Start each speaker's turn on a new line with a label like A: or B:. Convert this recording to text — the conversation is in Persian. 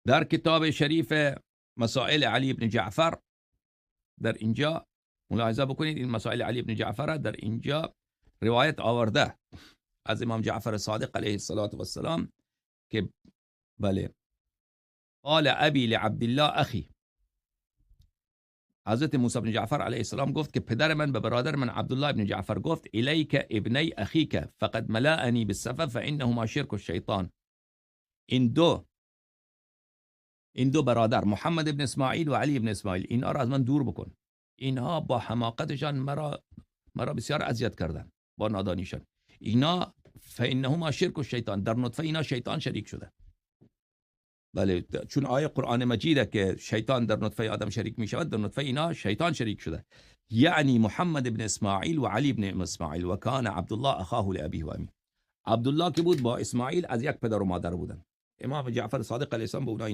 A: در کتاب شریف مسائل علی بن جعفر در اینجا ملاحظه بکنید، این مسائل علی بن جعفر در اینجا روایت آورده از امام جعفر صادق علیه السلام که بله قال ابی لعبدالله اخی، حضرت موسی بن جعفر علیه السلام گفت که پدر من به برادر من عبدالله بن جعفر گفت الیک ابنی اخیک فقد ملأنی بالسفه فانهما شرک الشیطان. این دو برادر محمد ابن اسماعیل و علی ابن اسماعیل، اینها را از من دور بکن، اینها با حماقتشان مرا بسیار اذیت کردن با نادانیشان. اینا فانهما شرک الشیطان، در نطفه اینا شیطان شریک شده. بله، چون آیه قرآن مجیده که شیطان در نطفه آدم شریک می شود، در نطفه اینا شیطان شریک شده. یعنی محمد ابن اسماعیل و علی ابن اسماعیل و کان عبدالله اخاه لابیه و امی. عبدالله که بود با اسماعیل از یک پدر و مادر بودن. امام جعفر صادق علیه السلام به اونها